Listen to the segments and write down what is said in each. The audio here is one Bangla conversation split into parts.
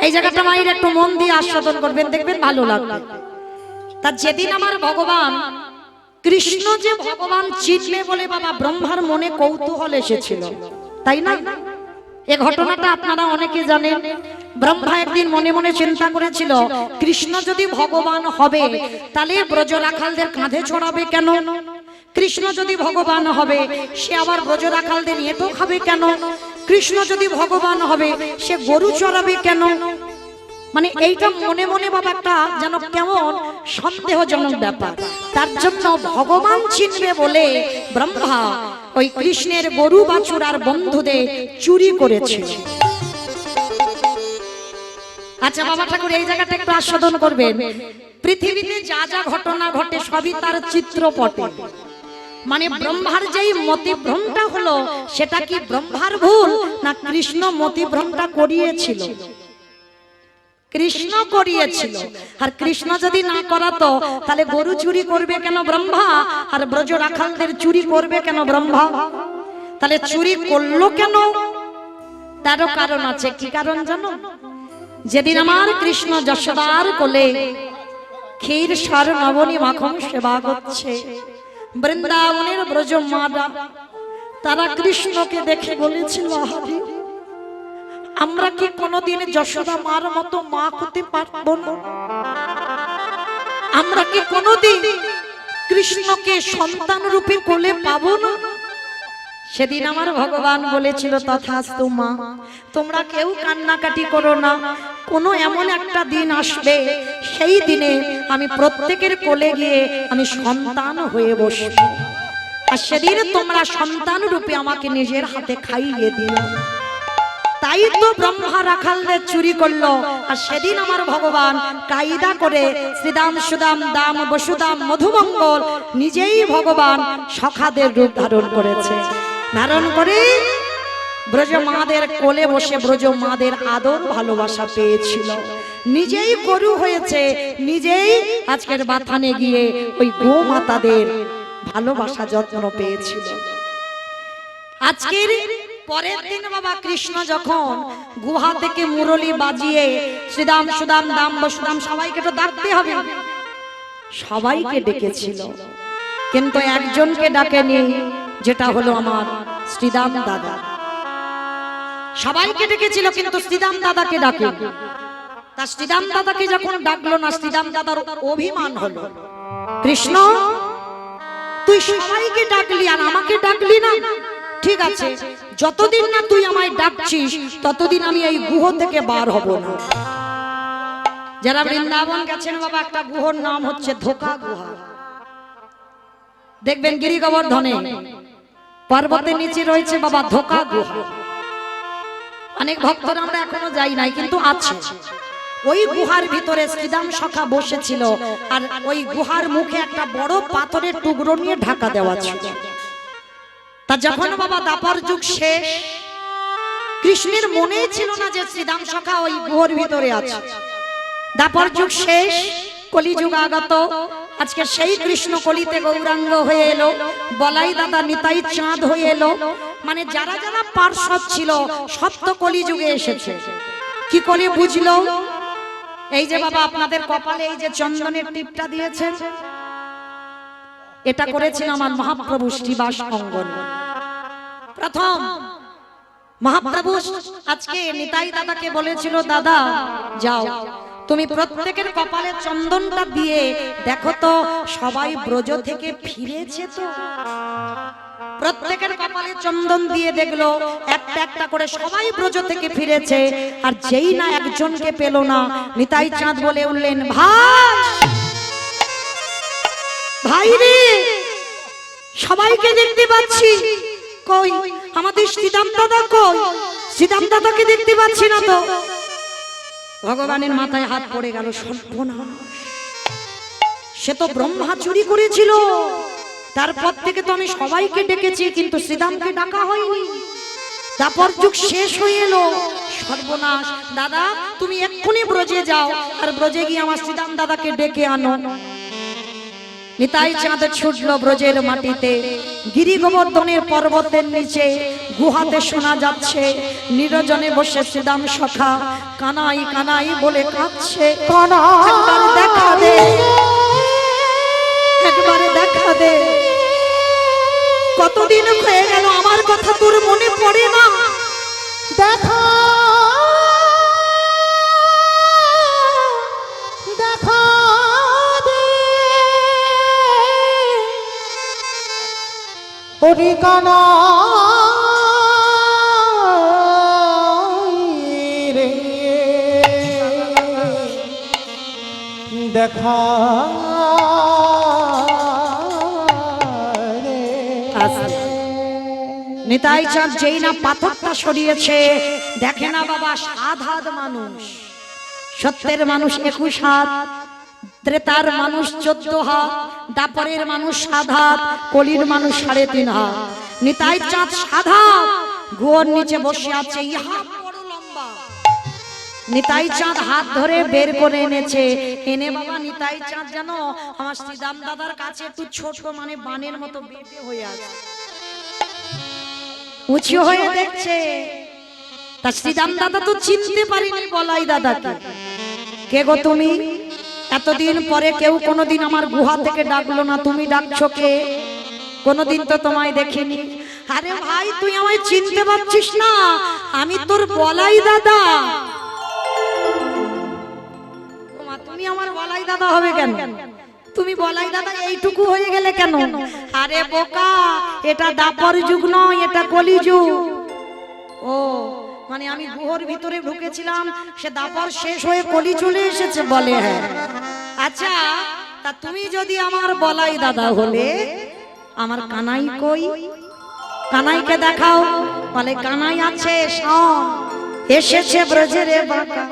এই জায়গাটা মায়ের একটু মন দিয়ে আস্বাদন করবেন, দেখবেন ভালো লাগবে। তা যেদিন আমার ভগবান কৃষ্ণ যে ভগবান চিনবে বলে বাবা ব্রহ্মার মনে কৌতূহল এসেছিল, তাই না? এই ঘটনাটা আপনারা অনেকে জানেন। ব্রহ্মা একদিন মনে মনে চিন্তা করেছিল, কৃষ্ণ যদি ভগবান হবে তাহলে ব্রজ রাখালদের কাঁধে চড়াবে কেন? কৃষ্ণ যদি ভগবান হবে সে আবার ব্রজ রাখালদের এঁটো খাবে কেন? কৃষ্ণ যদি ভগবান হবে সে গরু চড়াবে কেন? মানে এইটা মনে মনে বাবা একটা যেন কেমন সন্দেহজনক ব্যাপার। তার জন্য ভগবান চিনবে বলে ব্রহ্মা ওই কৃষ্ণের গরু বাছুর আর বন্ধুদের চুরি করেছিল। আচ্ছা বাবা ঠাকুর এই জায়গাটা একটু আস্বাদন করবেন। পৃথিবীতে যা যা ঘটনা ঘটে সবই তার চিত্রপটে। মানে ব্রহ্মার যেই মতিভ্রমটা হলো সেটা কি ব্রহ্মার ভুল না কৃষ্ণ মতিভ্রমটা করিয়েছিল? কৃষ্ণ করিয়েছিল। আর কৃষ্ণ যদি না করাতো তাহলে গরু চুরি করবে কেন ব্রহ্মা, আর ব্রজ রাখালদের চুরি করবে কেন ব্রহ্মা? তাহলে চুরি করলো কেন? তারও কারণ আছে। কি কারণ জানো? যেদিন আমার কৃষ্ণ যশোদার কোলে ক্ষীর সার নবনী মাখন সেবা করছে, বৃন্দাবনের ব্রজ মারা তারা কৃষ্ণকে দেখে বলেছিল, আহারে আমরা কি কোনোদিন যশোদা মার মতো মা হতে পারবো না? আমরা কি কোনোদিন কৃষ্ণকে সন্তান রূপে কোলে পাবো না? সেদিন আমার ভগবান বলেছিল, তথাস্তু মা, তোমরা কেউ কান্নাকাটি করো না, কোনো এমন একটা দিন আসবে সেই দিনে আমি প্রত্যেকের কোলে গিয়ে আমি সন্তান হয়ে বসবো, আর সেদিন তোমরা সন্তান রূপে আমাকে নিজের হাতে খাইয়ে দিও। তাই তো ব্রহ্মা রাখালদের চুরি করলো, আর সেদিন আমার ভগবান কায়দা করে শ্রীদাম সুদাম দাম বসুদাম মধুমঙ্গল নিজেই ভগবান সখাদের রূপ ধারণ করেছে। ধারণ করে ব্রজ মাদের কোলে বসে ব্রজ মাদের আদর ভালোবাসা পেয়েছিল। নিজেই গরু হয়েছে, নিজেই আজকের বাথানে গিয়ে ওই গো মাতাদের ভালোবাসা যত্ন পেয়েছিল। আজকের পরের দিন বাবা কৃষ্ণ যখন গুহা থেকে মুরলি বাজিয়ে শ্রীদাম সুদাম দাম বসুদাম সবাইকে তো ডাকতে হবে, সবাইকে ডেকেছিল, কিন্তু একজনকে ডাকেনি, যেটা হলো আমার শ্রীদাম দাদা। সবাইকে ডেকেছিল কিন্তু শ্রীদাম দাদাকে ডাকে। তা শ্রীদাম দাদাকে যখন ডাকলো না, শ্রীদাম দাদার অভিমান হলো, কৃষ্ণ তুই সবাইকে ডাকলি আর আমাকে ডাকলি না? ঠিক আছে, যতদিন না তুই আমায় ডাকছিস ততদিন আমি এই গুহ থেকে বার হব না। যারা বৃন্দাবন গেছেন বাবা, একটা গুহর নাম হচ্ছে ধোকা গুহা। দেখবেন গিরি গোবর্ধনে পর্বতের নিচে রয়েছে বাবা ধোকা গুহা। অনেক ভক্তরা আমরা এখনো যাই নাই, কিন্তু আছে। ওই গুহার ভিতরে শ্রীদাম সখা বসেছিল, আর ওই গুহার মুখে একটা বড় পাথরের টুকরো নিয়ে ঢাকা দেওয়া ছিল। তা যখন বাবা দাপর যুগ শেষ, কৃষ্ণের মনেই ছিল না যে শ্রীদাম সখা ওই গুহার ভিতরে আছে। দাপর যুগ শেষ, কলিযুগ আগত। আজকে সেই কৃষ্ণ কলিতে গৌরাঙ্গ হয়ে এলো, বলাই দাদা নিতাই চাঁদ হয়ে এলো। মানে যারা যারা পার্শ্বদ ছিল সব তো কলিযুগে এসেছে। কি করে বুঝলো? এই যে বাবা আপনাদের কপালে এই যে চন্দনের টিপটা দিয়েছেন, এটা করেছিল আমার মহাপ্রভু শ্রীবাস অঙ্গনে। প্রথম মহাপ্রভু আজকে নিতাই দাদাকে বলেছিল, দাদা যাও তুমি প্রত্যেকের কপালে চন্দনটা দিয়ে দেখো তো সবাই ব্রজ থেকে ফিরেছে তো। প্রত্যেকের কপালে চন্দন দিয়ে দেখলো একটা একটা করে সবাই ব্রজ থেকে ফিরেছে। আর যেই না একজনকে পেল না, নিতাই চাঁদ বলে উঠলেন, ভাই ভাই রে, সবাইকে দেখতে পাচ্ছি, কই আমাদের শ্রীদাম দাদা কই? শ্রীদাম দাদাকে দেখতে পাচ্ছি না তো। ভগবানের মাথায় হাত পড়ে গেল, সর্বনাশ, সে তো ব্রহ্মা চুরি করেছিল। তারপর থেকে তো আমি সবাইকে ডেকেছি, কিন্তু শ্রীদামকে ডাকা হয়নি। তারপর যুগ শেষ হয়ে এলো, সর্বনাশ। দাদা তুমি এক্ষুনি ব্রজে যাও, আর ব্রজে গিয়ে আমার শ্রীদাম দাদাকে ডেকে আনো। নিতাই চাঁদ ছুটলো ব্রজের মাটিতে, গিরি গোবর্ধনের পর্বতের নিচে গুহাতে শোনা যাচ্ছে নিরজনে বসে শ্রীদাম সখা কানাই কানাই বলে কাঁদছে। একবার দেখা দে, একবারে দেখা দে, কতদিন হয়ে গেল আমার কথা তোর মনে পড়ে না? দেখা দেখা দে ওরে কানাই রে দেখা নিতাই চাঁদ যেই না পাথরটা সরিয়েছে, দেখে না বাবা 7 হাত মানুষ, সত্যের মানুষ 21 হাত, ত্রেতার মানুষ 14 হাত, দাপরের মানুষ 7 হাত, কলির মানুষ 3.5 হাত। নিতাই চাঁদ 7 হাত গুয়োর নিচে বসে আছে, ইহা বড় লম্বা। নিতাই চাঁদ হাত ধরে বের করে এনেছে, এনে বাবা নিতাই চাঁদ জানো আমার শ্রীদাম দাদার কাছে একটু ছোট, মানে বানের মতো বেটে হয়ে আছে, উঁচু হয়ে দেখছে। তা শ্রীদাম দাদা তো চিনতে পারিনি বলাই দাদাকে। কে গো তুমি? এতদিন পরে কেউ কোনোদিন আমার গুহা থেকে ডাকলো না, তুমি ডাকছো কে? কোনোদিন তো তোমায় দেখিনি। আরে ভাই তুই আমায় চিনতে পারছিস না? আমি তোর বলাই দাদা। তুমি আমার বলাই দাদা হবে কেন? তুমি বলাই দাদা এইটুকু হয়ে গেলে কেন? আরে বোকা, এটা দাপর যুগ নয়, এটা কলি যুগ। ও মানে আমি গুহর ভিতরে ঢুকেছিলাম, সে দাপর শেষ হয়ে কলি চলে এসেছে বলে। হ্যাঁ আচ্ছা, তা তুমি যদি আমার বলাই দাদা হলে আমার কানাই কই? কানাইকে দেখাও। বলে কানাই আছে, এসেছে ব্রজের বাঁকা,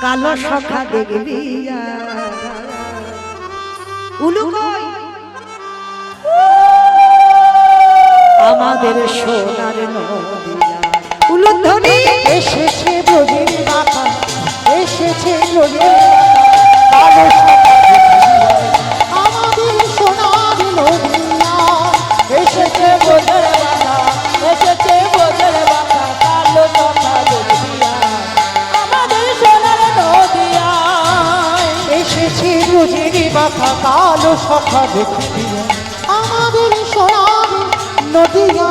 কালো সখা দেখবি উলু কই? আমাদের সোনার নদিয়া উলুধ্বনি এসেছে ব্রজের বাঁকা, এসেছে ব্রজের বাঁকা, আমাদের সোনার নদিয়া। এসেছে ব্রজের বাঁকা, এসেছে ব্রজের বাঁকা, কালো সখা দেখবিয়া আমাদের সোনার নদিয়া। এসেছে ব্রজের বাঁকা, কালো সখা দেখবিয়া আমাদের সোনার নদিয়া।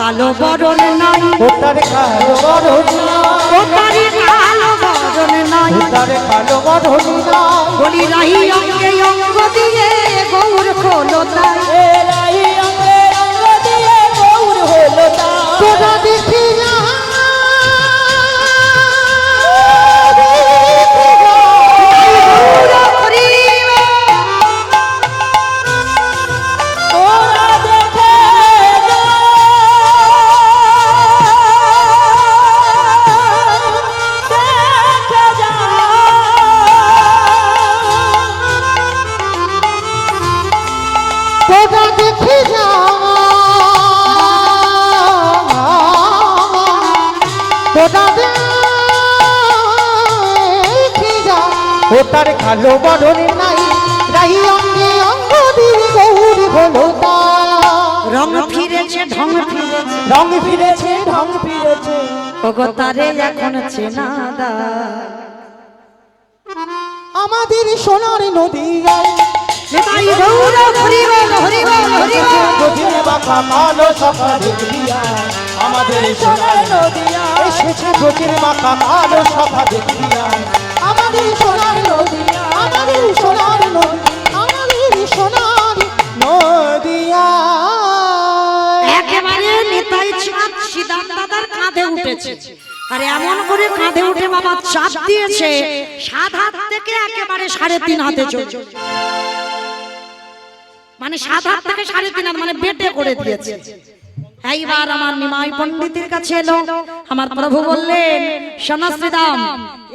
কালো বরণ নাই, ওটার কালো বরণ ওটারে কালো বরণ নাই, ওটার কালো বরণ বলি রাহি অঙ্গে অঙ্গ দিয়ে গৌর খোলো তাই, রাহি অঙ্গে অঙ্গ দিয়ে গৌর হলো তাই। তোরা দেখি না ওটার কালো বরণ নাই, রাহি অঙ্গে অঙ্গ দিয়ে গৌর হলো তাই। রং ফিরেছে ঢং ফিরেছে, রং ফিরেছে ঢং ফিরেছে, ওগো তারে এখন চেনা দা। আমাদের সোনার নদিয়ায় নিতাই গৌর হরি বল হরি বল হরি বল। ব্রজের বাঁকা কালো সখা দেখবিয়া আমাদের সোনার নদিয়া। এসেছে ব্রজের বাঁকা কালো সখা দেখবিয়া আমাদের সোনার নদিয়া, আমাদের সোনার নদিয়া, আমাদের সোনার নদিয়া। একেবারে নিতাই চাঁদ শ্রীদাম দাদার কাঁধে উঠেছে, আর এমন করে কাঁধে উঠে বাবা চাপ দিয়েছে 7 হাত থেকে একেবারে 3.5 হাতে চলছে, মানে 7 হাত থেকে 3.5 হাত, মানে বেটে করে দিয়েছে। এইবার আমার নিমাই পণ্ডিতের কাছে এলো, আমার প্রভু বললেন শোনো শ্রীদাম,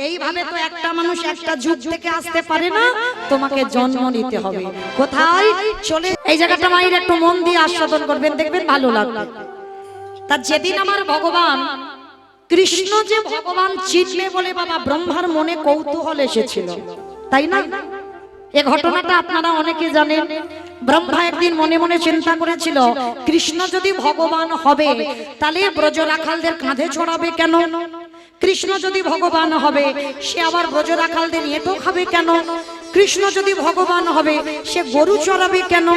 এইভাবে তো একটা মানুষ একটা যুগ থেকে আসতে পারে না, তোমাকে জন্ম নিতে হবে। কোথায়? চলে এই জায়গাটা মায়ের একটু মন দিয়ে আস্বাদন করবেন, দেখবেন ভালো লাগবে। তা যেদিন আমার ভগবান কৃষ্ণ যে ভগবান চিনবে বলে বাবা ব্রহ্মার মনে কৌতূহল এসেছিল, তাই না? এই ঘটনাটা আপনারা অনেকে জানেন। ব্রহ্মা একদিন মনে মনে চিন্তা করেছিল, কৃষ্ণ যদি ভগবান হবে তাহলে ব্রজ রাখালদের কাঁধে চড়াবে কেন? কৃষ্ণ যদি ভগবান হবে সে আবার ব্রজ রাখালদের এঁটো খাবে কেন? কৃষ্ণ যদি ভগবান হবে সে গরু চড়াবে কেন?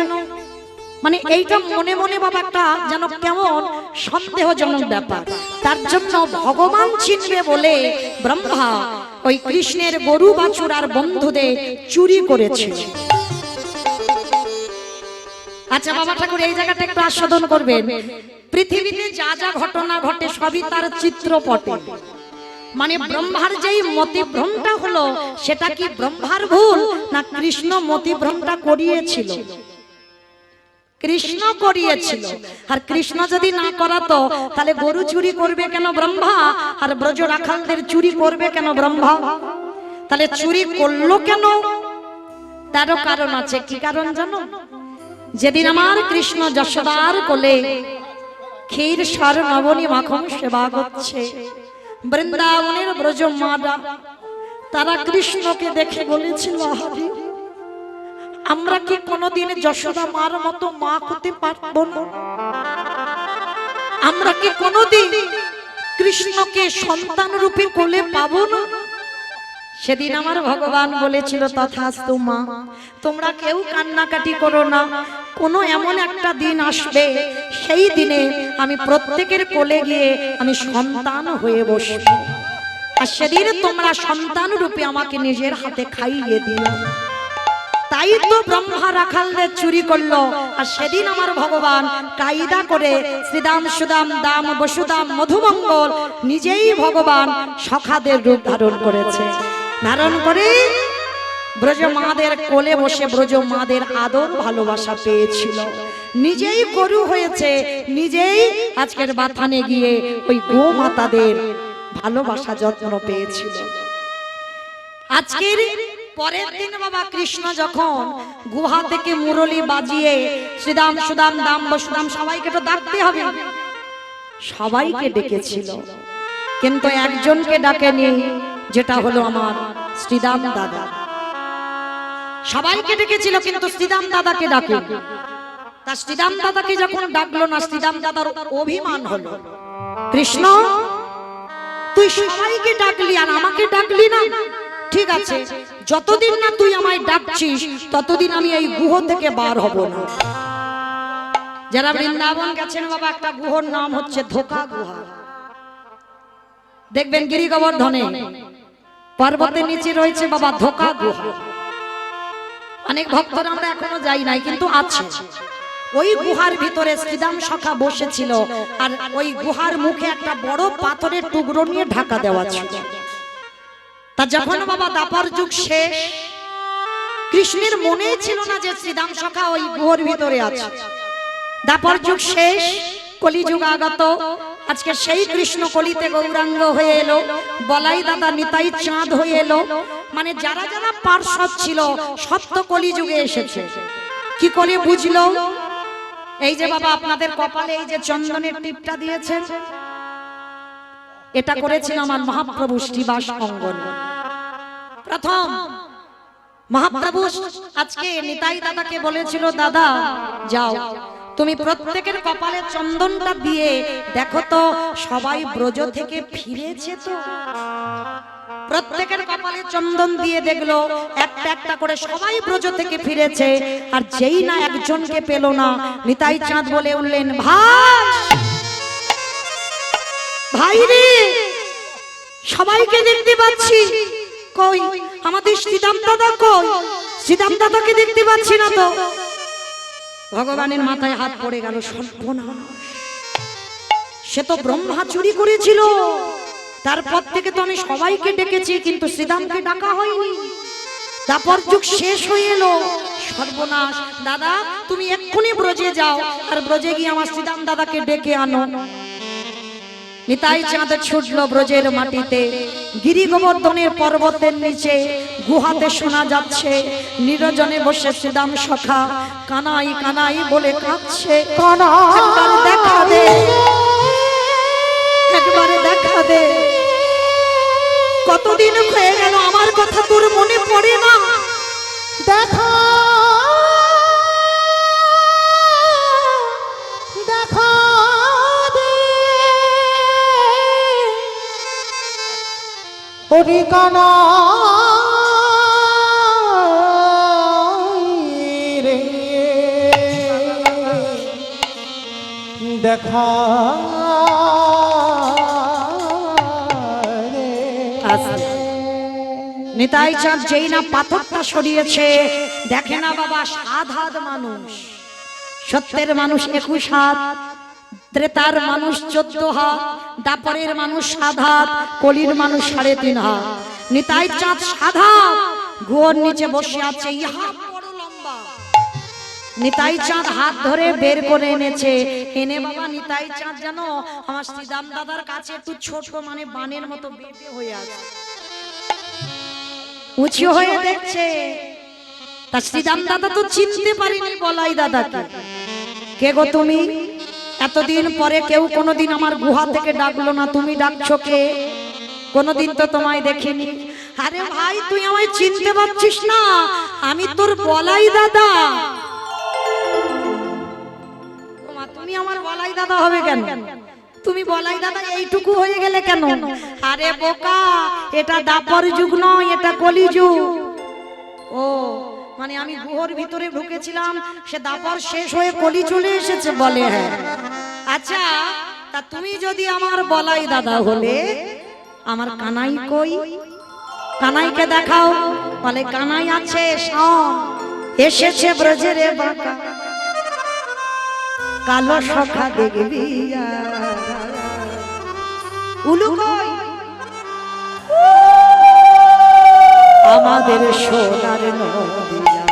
মানে এইটা মনে মনে বাবা একটা যেন কেমন সন্দেহজনক ব্যাপার। তার জন্য ভগবান চিনবে বলে ব্রহ্মা ওই কৃষ্ণের গরু বাছুর আর বন্ধুদের চুরি করেছিল। আচ্ছা বাবা ঠাকুর এই জায়গাটা একটু আস্বাদন করবেন। পৃথিবীতে যা যা ঘটনা ঘটে সবই তার চিত্রপটে। মানে ব্রহ্মার যেই মতিভ্রমটা হলো সেটা কি ব্রহ্মার ভুল না কৃষ্ণ মতিভ্রমটা করিয়েছিল? কৃষ্ণ করিয়েছিল। আর কৃষ্ণ যদি না করাতো তাহলে গরু চুরি করবে কেন ব্রহ্মা? আর ব্রজ রাখালদের চুরি করবে কেন ব্রহ্মা? তাহলে চুরি করলো কেন? তারও কারণ আছে। কি কারণ জানো? যেদিন আমার কৃষ্ণ যশোদার কোলে ক্ষীর সার নবনী মাখন সেবা করছে, বৃন্দাবনের ব্রজ মারা তারা কৃষ্ণকে দেখে বলেছিল, আমরা কি কোনোদিন যশোদা মার মতো মা হতে পারবো না? আমরা কি কোনোদিন কৃষ্ণকে সন্তান রূপে কোলে পাবো না? সেদিন আমার ভগবান বলেছিল, তথাস্তু মা, তোমরা কেউ কান্নাকাটি করো না, কোনো এমন একটা দিন আসবে সেই দিনে আমি প্রত্যেকের কোলে গিয়ে আমি সন্তান হয়ে বসবো, আর সেদিন তোমরা সন্তান রূপে আমাকে নিজের হাতে খাইয়ে দিও। তাই তো ব্রহ্মা রাখালদের চুরি করলো। আর সেদিন আমার ভগবান কায়দা করে শ্রীদাম সুদাম দাম বসুদাম মধুমঙ্গল নিজেই ভগবান সখাদের রূপ ধারণ করেছে। ধারণ করে ব্রজ মাদের কোলে বসে ব্রজ মাদের আদর ভালোবাসা পেয়েছিল। নিজেই গরু হয়েছে, নিজেই আজকের বাথানে গিয়ে ওই গো মাতাদের ভালোবাসা যত্ন পেয়েছিল। আজকের পরের দিন বাবা কৃষ্ণ যখন গুহা থেকে মুরলি বাজিয়ে শ্রীদাম সুদাম দাম বসুদাম সবাইকে তো ডাকতে হবে, সবাইকে ডেকেছিল, কিন্তু একজনকে ডাকেনি, যেটা হলো আমার শ্রীদাম দাদা। সবাইকে ডেকেছিল কিন্তু শ্রীদাম দাদাকে ডাকে। তা শ্রীদাম দাদাকে যখন ডাকলো না, শ্রীদাম দাদার অভিমান হলো, কৃষ্ণ তুই সবাইকে ডাকলি আর আমাকে ডাকলি না? ঠিক আছে, যতদিন না তুই আমায় ডাকছিস ততদিন আমি এই গুহ থেকে বার হব না। যারা বৃন্দাবন গেছেন বাবা, একটা গুহর নাম হচ্ছে ধোকা গুহা। দেখবেন গিরি গোবর্ধনে পর্বতের নিচে রয়েছে বাবা ধোকা গুহা। অনেক ভক্তরা আমরা এখনো যাই নাই, কিন্তু আছে। ওই গুহার ভিতরে শ্রীদাম সখা বসেছিল, আর ওই গুহার মুখে একটা বড় পাথরের টুকরো নিয়ে ঢাকা দেওয়া ছিল। তা যখন বাবা দাপর যুগ শেষ, কৃষ্ণের মনেই ছিল না যে শ্রীদাম সখা ওই গুহার ভিতরে আছে। দাপর যুগ শেষ, কলিযুগ আগত। আজকে সেই কৃষ্ণ কলিতে গৌরাঙ্গ হয়ে এলো, বলাই দাদা নিতাই চাঁদ হয়ে এলো। মানে যারা যারা পার্শ্বদ ছিল সব তো কলিযুগে এসেছে। কি করে বুঝলো? এই যে বাবা আপনাদের কপালে এই যে চন্দনের টিপটা দিয়েছেন, এটা করেছিল আমার মহাপ্রভু শ্রীবাস অঙ্গন। প্রথম মহাপ্রভু আজকে নিতাই দাদাকে বলেছিল, দাদা যাও তুমি প্রত্যেকের কপালে চন্দনটা দিয়ে দেখো তো সবাই ব্রজ থেকে ফিরেছে তো। প্রত্যেকের কপালে চন্দন দিয়ে দেখলো একটা একটা করে সবাই ব্রজ থেকে ফিরেছে। আর যেই না একজনকে পেল না, নিতাই চাঁদ বলে উঠলেন, ভাই ভাই রে, সবাইকে দেখতে পাচ্ছি, কই আমাদের শ্রীদাম দাদা কই? শ্রীদাম দাদাকে দেখতে পাচ্ছি না তো। ভগবানের মাথায় হাত পড়ে গেল, সর্বনাশ, সে তো ব্রহ্মা চুরি করেছিল। তারপর থেকে তো আমি সবাইকে ডেকেছি, কিন্তু শ্রীদামকে ডাকা হয়নি। তারপর যুগ শেষ হয়ে এলো, সর্বনাশ। দাদা তুমি এক্ষুনি ব্রজে যাও, আর ব্রজে গিয়ে আমার শ্রীদাম দাদাকে ডেকে আনো। নিতাই চাঁদ ছুটলো ব্রজের মাটিতে। গিরি গোবর্ধনের পর্বতের নিচে গুহাতে শোনা যাচ্ছে নিরজনে বসে শ্রীদাম সখা কানাই কানাই বলে কাঁদছে, একবার দেখা দে, একবারে দেখা দে, কতদিন হয়ে গেল আমার কথা তোর মনে পড়ে না? দেখা ওরে কানা রে দেখা রে। নিতাই চাঁদ যেই না পাথরটা সরিয়েছে, দেখে না বাবা 7 হাত মানুষ, সত্যের মানুষ 21 হাত, ত্রেতার মানুষ 14 হাত, দাপরের মানুষ 7 হাত, কলির মানুষ 3.5 হাত। নিতাই চাঁদ 7 হাত গুয়োর নিচে বসে আছে, ইহা বড় লম্বা। নিতাই চাঁদ হাত ধরে বের করে এনেছে, এনে বাবা নিতাই চাঁদ জানো আমার শ্রীদাম দাদার কাছে একটু ছোট, মানে বানের মতো বেঁধে হয়ে আছে, উঁচু হয়ে দেখছে। তা শ্রীদাম দাদা তো চিনতে পারিনি বলাই দাদাকে। কে গো তুমি? এতদিন পরে কেউ কোনোদিন আমার গুহা থেকে ডাকলো না, তুমি ডাকছো কে? কোনোদিন তো তোমায় দেখিনি। আরে ভাই তুই আমায় চিনতে পারছিস না? আমি তোর বলাই দাদা। ওমা, তুমি আমার বলাই দাদা হবে কেন? তুমি বলাই দাদা এইটুকু হয়ে গেলে কেন? আরে বোকা, এটা দাপর যুগ নয়, এটা কলি যুগ। ও মানে আমি গুহর ভিতরে ঢুকেছিলাম, সে দাপর শেষ হয়ে কলি চলে এসেছে বলে। হ্যাঁ আচ্ছা, তা তুমি যদি আমার বলাই দাদা হলে আমার কানাই কই? কানাইকে দেখাও। বলে কানাই আছে, শাম এসেছে ব্রজেরে বাঁকা, কালো সখা দেখবি। উলু কই? আমাদের সোনার নদিয়া।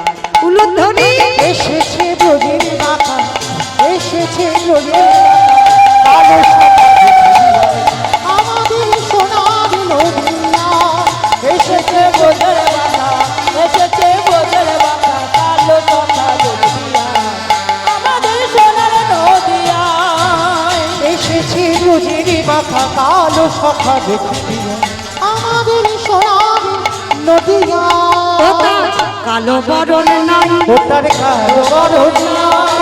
উলুধ্বনি এসেছে ব্রজের বাঁকা, এসেছে ব্রজের বাঁকা, কালো সখা আমাদের সোনার নদিয়া। এসেছে ব্রজের বাঁকা, এসেছে ব্রজের বাঁকা, কালো সখা নদিয়া, আমাদের সোনার নদিয়া। এসেছে ব্রজের বাঁকা, কালো সখা দেখিয়া, আমাদের সোনার নদিয়া। কালো বরণ নাই, ওটার কালো বরণ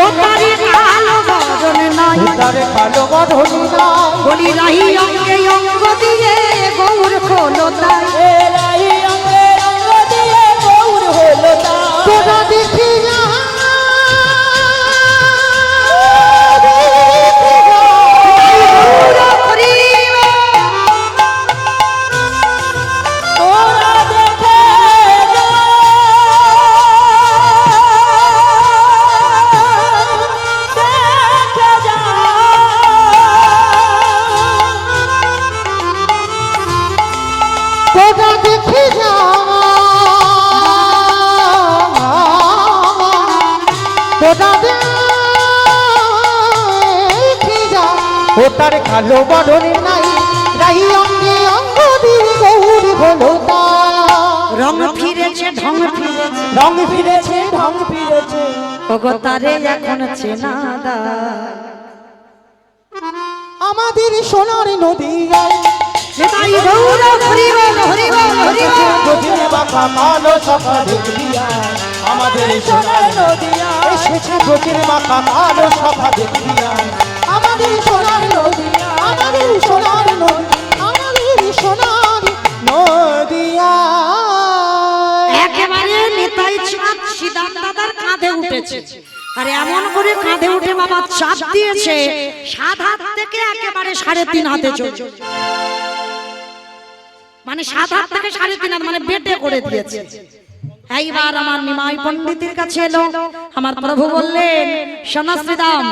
ওটারে কালো বরণ নাই, ওটার কালো বরণ নাই। বলি রাহি অঙ্গে অঙ্গ দিয়ে গৌর খোলো তাই। রাহি অঙ্গে অঙ্গ দিয়ে গৌর হলো তাই। তোরা দেখি না ওটার কালো বরণ নাই, রাহি অঙ্গে অঙ্গ দিয়ে গৌর হলো তাই। রং ফিরেছে ঢং ফিরেছে, রং ফিরেছে ঢং ফিরেছে, ওগো তারে এখন চেনা দা। আমাদের সোনার নদিয়ায় নিতাই গৌর হরি বল হরি বল হরি বল। ব্রজের বাঁকা কালো সখা দেখিয়া, আমাদের সোনার নদিয়া। এসেছে ব্রজের বাঁকা কালো সখা দেখিয়া, আমাদের সোনার নদিয়া, আমাদের সোনার নদিয়া, আমাদের সোনার নদিয়া। একেবারে নিতাই চাঁদ শ্রীদাম দাদার কাঁধে উঠেছে, আর এমন করে কাঁধে উঠে বাবা চাপ দিয়েছে 7 হাত থেকে একেবারে 3.5 হাতে চলছে। মানে 7 হাত থেকে 3.5 হাত, মানে বেটে করে দিয়েছে। এইবার আমার নিমাই পণ্ডিতের কাছে এলো, আমার প্রভু বললেন শোনো শ্রীদাম,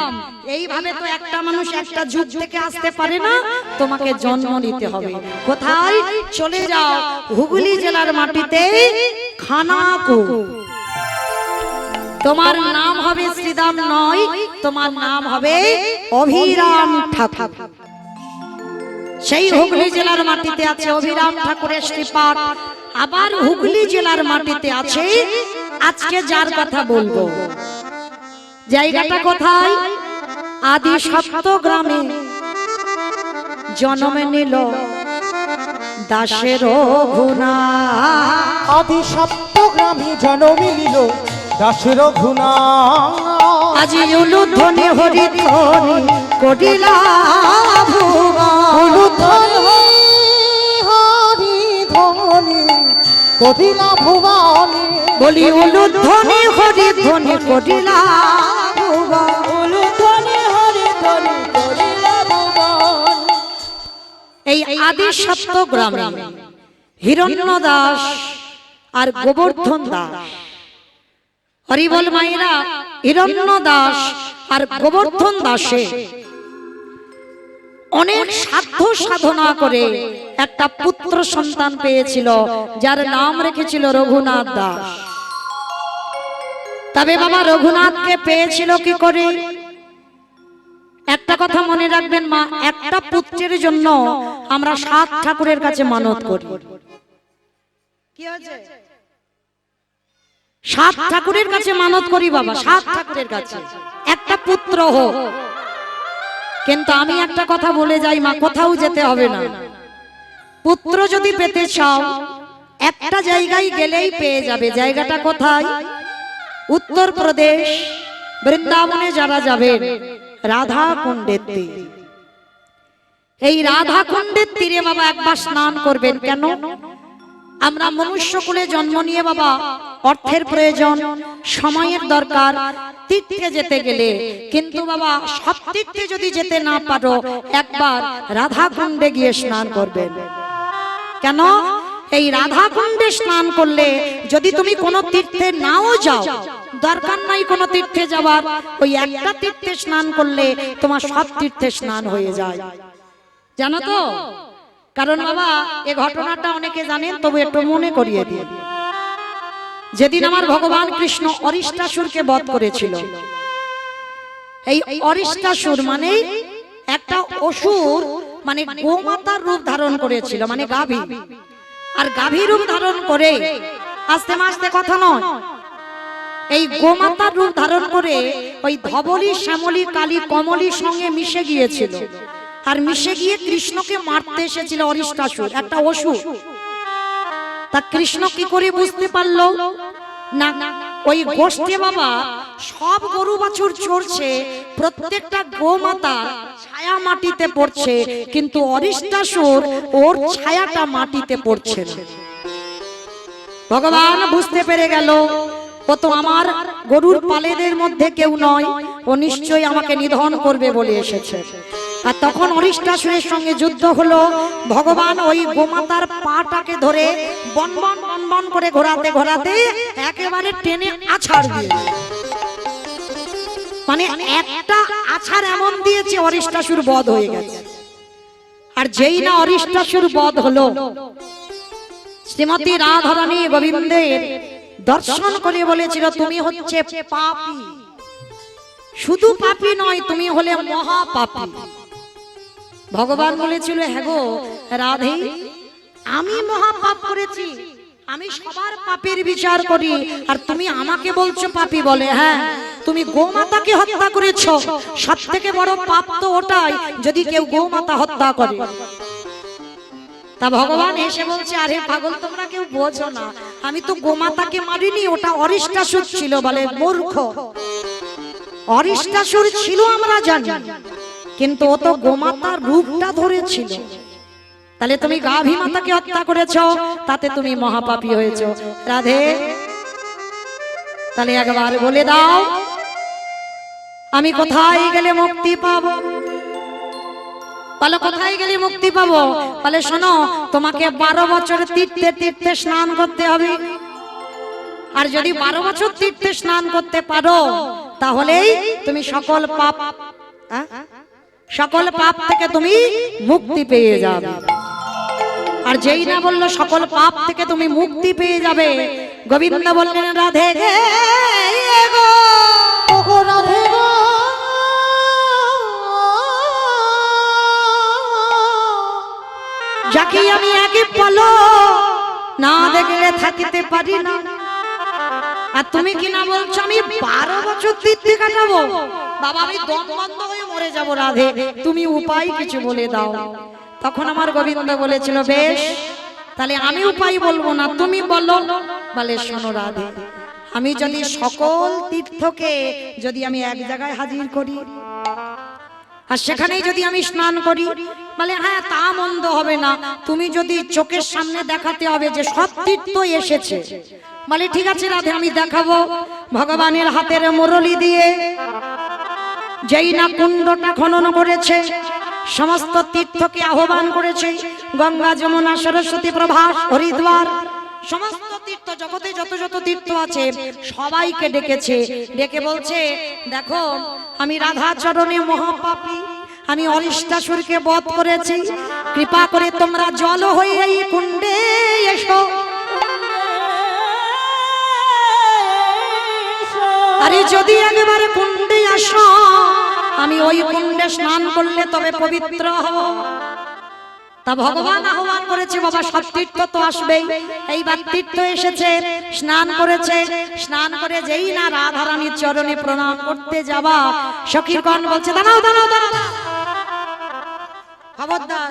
এইভাবে তো একটা মানুষ একটা যুগ থেকে আসতে পারে না, তোমাকে জন্ম নিতে হবে। কোথায়? চলে যাও হুগলি জেলার মাটিতে খানাকু। তোমার নাম হবে শ্রীদাম নয়, তোমার নাম হবে অভিরাম ঠাকুর। সেই হুগলি জেলার মাটিতে আছে অভিরাম ঠাকুরের শ্রীপাঠ। আবার হুগলি জেলার মাটিতে আছে আজকে যার কথা বলবো, জায়গাটা কোথায়? আদি সপ্ত গ্রামে জন্ম নিল দাসের ঘুনা। আদি সপ্ত গ্রামে জন্ম নিল দাসের ঘুনা। আজি উলুধ্বনি হরিধ্বনি করিলা ভুবন। উলুধ্বনি হরিধ্বনি করিলা ভুবনে বলি উলুধ্বনি হরি ধ্বনি করিলা ভুবন। উলুধ্বনি হরি ধ্বনি করিলা ভুবন। এই আদি সত্য গ্রামে হিরণ্য দাস আর গোবর্ধন দাস, হরিবল মায়েরা, হিরণ্য দাস আর গোবর্ধন দাসে অনেক সাধ্য সাধনা করে একটা পুত্র সন্তান পেয়েছিল, যার নাম রেখেছিল রঘুনাথ দাস। তবে বাবা রঘুনাথকে পেয়েছিল কি করে? একটা কথা মনে রাখবেন মা, একটা পুত্রের জন্য আমরা 7 ঠাকুরের কাছে মানত করি। কি হয়েছে? 7 ঠাকুরের কাছে মানত করি বাবা, 7 ঠাকুরের কাছে একটা পুত্র হোক। কিন্তু আমি একটা কথা বলে যাই মা, কোথাও যেতে হবে না। পুত্র যদি পেতে চাও একটা জায়গায় গেলেই পেয়ে যাবে। জায়গাটা কোথায়? উত্তরপ্রদেশ বৃন্দাবনে যারা যাবেন, রাধা কুণ্ডের তীর। এই রাধা কুণ্ডের তীরে বাবা একবার স্নান করবেন। কেন? আমরা মনুষ্য কুলে জন্ম নিয়ে বাবা অর্থের প্রয়োজন, সময়ের দরকার তীর্থে যেতে গেলে, কিন্তু বাবা সব তীর্থে যদি যেতে না পারো, একবার রাধা কুণ্ডে গিয়ে স্নান করবেন। কেন? এই রাধা কুণ্ডে স্নান করলে যদি তুমি কোনো তীর্থে নাও যাও, দরকার নাই কোনো তীর্থে যাবার, ওই একটা তীর্থে স্নান করলে তোমার সব তীর্থে স্নান হয়ে যায়। জানো তো? কারণ বাবা এই ঘটনাটা অনেকে জানেন, তবু একটু মনে করিয়ে দিই। যেদিন আমার ভগবান কৃষ্ণ অরিষ্টাসুরকে বধ করেছিল, এই অরিষ্টাসুর মানে একটা অসুর, মানে গোমাতার রূপ ধারণ করেছিল, মানে গাভী। আর গাভী রূপ ধারণ করে আস্তে আস্তে কথা নয়, এই গোমাতার রূপ ধারণ করে ওই ধবলী, শ্যামলী, কালী, কমলীর সঙ্গে মিশে গিয়েছিল। আর মিশে গিয়ে কৃষ্ণকে মারতে এসেছিল অরিষ্টাসুর, একটা অসুর। তা কৃষ্ণ কি করে বুঝতে পারলো? না, ওই গোষ্ঠে বাবা সব গরু বাছুর চড়ছে, প্রত্যেকটা গোমাতা ছায়া মাটিতে পড়ছে, কিন্তু অরিষ্টাসুর ওর ছায়াটা মাটিতে পড়ছে না। ভগবান বুঝতে পেরে গেল, ও তো আমার গরুর পালেদের মধ্যে কেউ নয়, ও নিশ্চয়ই আমাকে নিধন করবে বলে এসেছে। আর তখন অরিষ্টাসুরের সঙ্গে যুদ্ধ হলো। ভগবান ওই গোমাতার পাটাকে ধরে বনবন বনবন করে ঘোরাতে ঘোরাতে একেবারে টেনে আছাড় দিয়ে, মানে একটা আছাড় এমন দিয়েছে অরিষ্টাসুর বধ হয়ে গেছে। আর যেই না অরিষ্টাসুর বধ হলো, শ্রীমতী রাধারানী গোবিন্দের দর্শন করে বলেছিল, তুমি হচ্ছে পাপী। শুধু পাপী নয়, তুমি হলে মহাপাপী। ভগবান বলেছিল, হ্যাঁ গো রাধে, আমি মহাপাপ করেছি, আমি সবার পাপের বিচার করি, আর তুমি আমাকে বলছো পাপী বলে? হ্যাঁ, তুমি গোমাতাকে হত্যা করেছো। সব থেকে বড় পাপ তো ওটাই, যদি কেউ গোমাতা হত্যা করে। তা ভগবান এসে বলছে, আরে পাগল, তোমরা কেউ বোঝো না, আমি তো গোমাতাকে মারিনি, ওটা অরিষ্টাসুর ছিল। বলে মূর্খ, অরিষ্টাসুর ছিল আমরা জানি, কিন্তু ও তো গোমাতার রূপটা ধরেছিল। তাহলে তুমি গাভী মাতাকে হত্যা করেছো, তাতে তুমি মহাপাপী হয়েছো। রাধে, তাহলে একবার বলে দাও, আমি কোথায় গেলে মুক্তি পাবো? বলো কোথায় গেলে মুক্তি পাবো? বলে শোনো, তোমাকে 12 বছর তীর্থে তীর্থে স্নান করতে হবে। আর যদি 12 বছর তীর্থে স্নান করতে পারো, তাহলেই তুমি সকল পাপ থেকে তুমি মুক্তি পেয়ে যাবে। আর যেই না বললো সকল পাপ থেকে তুমি মুক্তি পেয়ে যাবে, গোবিন্দ বললেন, রাধে গে গো, ওগো রাধে গো, যাকে আমি একে বলো না দেখলে থাকিতে পারি না। আর তুমি কি না বলছো আমি 12 বছর তীর্থে কাটাবো? বাবা, আমি দম বন্ধ হয়ে মরে যাব। রাধে, তুমি উপায় কিছু বলে দাও। তখন আমার গোবিন্দ বলেছিল, বেশ, তাহলে আমি উপায় বলবো না, তুমি বলো। বলে শোনো রাধে, আমি যদি সকল তীর্থকে যদি আমি এক জায়গায় হাজির করি, আর সেখানেই যদি আমি স্নান করি, বলে হ্যাঁ তা মন্দ হবে না, তুমি যদি চোখের সামনে দেখাতে হবে যে সব তীর্থ এসেছে। বলে ঠিক আছে রাধে আমি দেখাবো। ভগবানের হাতের মুরলি দিয়ে যেই না কুণ্ডটা খনন করেছে, সমস্ত তীর্থকে আহ্বান করেছে, গঙ্গা যমুনা সরস্বতী প্রভাস হরিদ্বার সমস্ত তীর্থ জগতে যত যত তীর্থ আছে সবাইকে ডেকেছে, ডেকে বলছে দেখো আমি রাধা চরণে মহাপাপী, আমি অরিষ্টাসুরকে বধ করেছি, কৃপা করে তোমরা জল হয়ে এই কুণ্ডে এসো। আরে যদি একবারে কুণ্ডে আসো, আমি ওই কুণ্ডে স্নান করলে তবে পবিত্র হব। তা ভগবান আহ্বান করেছে বাবা সব তীর্থ তো আসবেই, এইবার তীর্থ এসেছে, স্নান করেছে, স্নান করে যেই না রাধা রানীর চরণে প্রণাম করতে যাবা, সখীগণ বলছে দাঁড়াও দাঁড়াও দাঁড়াও, খবরদার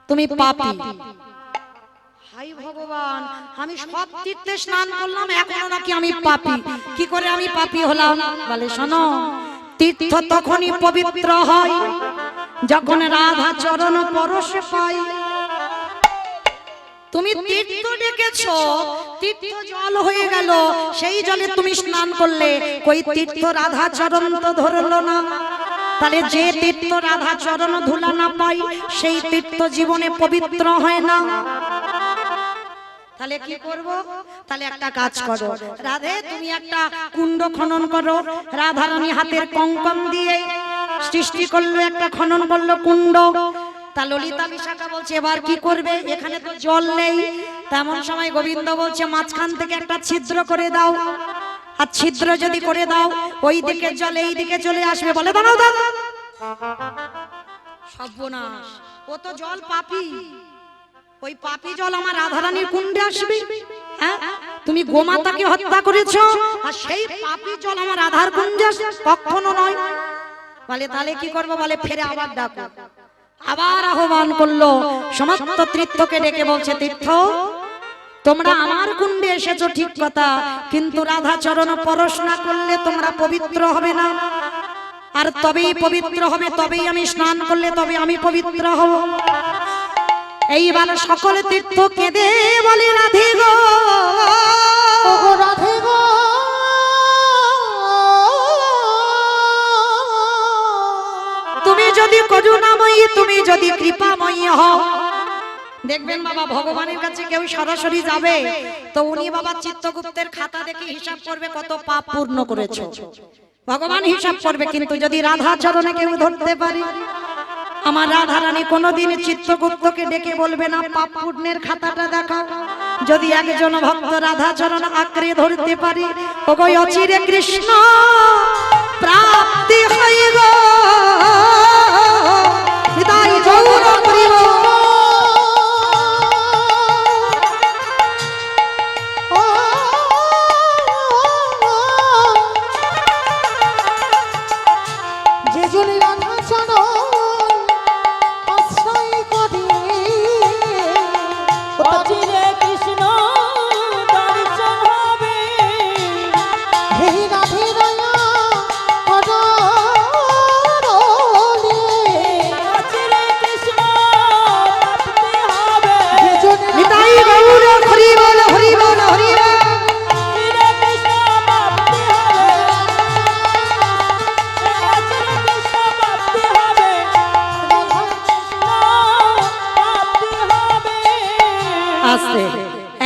তুমি পাপী। হাই ভগবান, আমি সব তীর্থে স্নান করলাম এখনো নাকি আমি পাপী, কি করে আমি পাপী হলাম? বলে শোনো, তীর্থ তখনই পবিত্র হয় যখন রাধা চরণ পরশে পাই। তুমি তীর্থ ডেকেছো, তীর্থ জল হয়ে গেল, সেই জলে তুমি স্নান করলে, কই তীর্থ রাধা চরণ তো ধরলো না। তাহলে যে তীর্থ রাধা চরণ ধুলা না পাই, সেই তীর্থ জীবনে পবিত্র হয় না। তাহলে কি করব? তাহলে একটা কাজ করো, রাধে তুমি একটা কুণ্ড খনন করো। রাধা রানী হাতের কঙ্কন দিয়ে সৃষ্টি করলো, একটা খনন করলো কুণ্ড। তা ললিতা বিশাখা বলছে এবার কি করবে, এখানে তো জল নেই। তেমন সময় গোবিন্দ বলছে মাঝখান থেকে একটা ছিদ্র করে দাও, আর ছিদ্র যদি করে দাও ওই দিকে জল এই দিকে চলে আসবে। বলে দাঁড়াও দাঁড়াও, সর্বনাশ, ও তো জল পাপী, ওই পাপী জল আমার রাধারানীর কুণ্ডে আসবে? হ্যাঁ, তুমি গোমাতাকে হত্যা করেছো আর সেই পাপী জল আমার রাধার কুণ্ডে আসবে? কখনো নয়। বলে তাহলে কি করবো? বলে ফেরে আবার ডাকো। আবার আহ্বান করলো, সমস্ত তীর্থকে ডেকে বলছে তীর্থ তোমরা আমার কুণ্ডে এসেছো ঠিক কথা, কিন্তু রাধা চরণ পরশ না করলে তোমরা পবিত্র হবে না, আর তবেই পবিত্র হবে, তবেই আমি স্নান করলে তবে আমি পবিত্র হব। এইবার সকল তীর্থ কেঁদে বলে রাধে গো, রাধে গো, তুমি যদি করুণাময়ী, তুমি যদি কৃপাময়ী হও। দেখবেন বাবা ভগবানের কাছে কেউ সরাসরি যাবে তো উনি বাবা চিত্তগুপ্তের খাতা দেখে হিসাব করবে কত পাপ পূর্ণ করেছো, ভগবান হিসাব করবে। কিন্তু যদি রাধা চরণে কেউ ধরতে পারে, আমার রাধা রানী কোনোদিন চিত্তগুপ্তকে ডেকে বলবে না পাপ পূর্ণের খাতাটা দেখাও। যদি একজন ভক্ত রাধা চরণ আঁকড়ে ধরতে পারে, ওগো অচিরে কৃষ্ণ প্রাপ্তি হয় গো, হৃদয় গৌর করিব। যে জলে রাধা চরণ আশ্রয় করি, অচিরে কৃষ্ণ দর্শন হবে। হে রাধে দয়া করলি, অচিরে কৃষ্ণ প্রাপ্তি হবে। হৃদয় গৌর হরি বল হরি বল হরি বল। অচিরে কৃষ্ণ প্রাপ্তি হবে, অচিরে কৃষ্ণ প্রাপ্তি হবে, রাধা কৃষ্ণ প্রাপ্তি হবে। আস্তে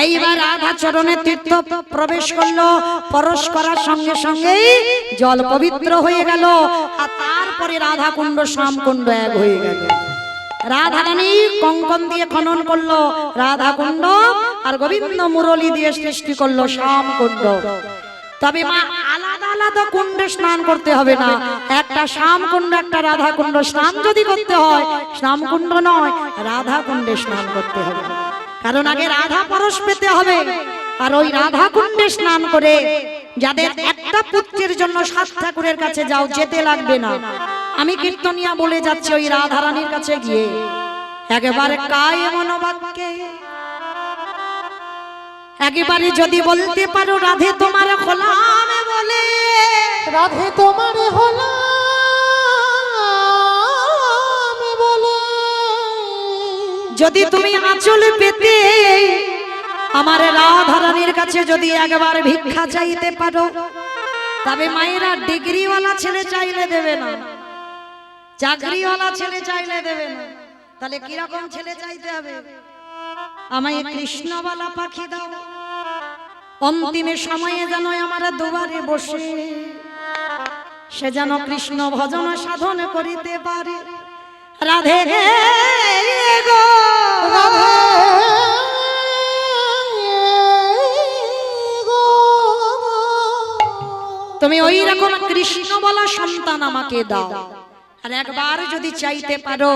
এইবার রাধা চরণে তীর্থ প্রবেশ করলো, পরশ করার সঙ্গে সঙ্গেই জল পবিত্র হয়ে গেল, আর তারপরে রাধা কুণ্ড শ্যাম কুণ্ড এক হয়ে গেল। রাধা রানী কঙ্কন দিয়ে খনন করলো রাধা কুণ্ড, আর গোবিন্দ মুরলী দিয়ে সৃষ্টি করলো শ্যাম কুণ্ড। তবে মা আলাদা আলাদা কুণ্ডে স্নান করতে হবে না, একটা শ্যাম কুণ্ড একটা রাধা কুণ্ড। স্নান যদি করতে হয় শ্যাম কুণ্ড নয়, রাধা কুণ্ডে স্নান করতে হবে, কারণ আগে রাধা পরশ পেতে হবে। আর ওই রাধা কুণ্ডে স্নান করে যাদের একটা পুত্রের জন্য সাত ঠাকুরের কাছে যাও, যেতে লাগবে না। আমি কীর্তনিয়া বলে যাচ্ছি, ওই রাধা রানীর কাছে গিয়ে একেবারে কায়ে মনোবাক্যে একেবারে যদি বলতে পারো রাধে তোমার হলাম বলে, রাধে তোমার হলাম বলে, যদি তুমি আঁচল পেতে আমার রাধারানীর কাছে যদি একবার ভিক্ষা চাইতে পারো, তবে মায়েরা ডিগ্রিওয়ালা ছেলে চাইলে দেবে না, চাকরিওয়ালা ছেলে চাইলে দেবে না, তাহলে কিরকম ছেলে চাইতে হবে? আমায় কৃষ্ণওয়ালা পাখি দাও, অন্তিমের সময়ে যেন আমার দুয়ারে বসে সে যেন কৃষ্ণ ভজন সাধন করিতে পারে। রাধে গো তুমি ওই রকম কৃষ্ণ বলা সন্তান আমাকে দাও। আর একবার যদি চাইতে পারো,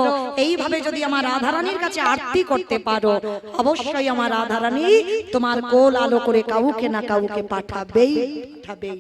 এইভাবে যদি আমার রাধারানীর কাছে আরতি করতে পারো, অবশ্যই আমার রাধারানী তোমার কোল আলো করে কাউকে না কাউকে পাঠাবেই পাঠাবেই।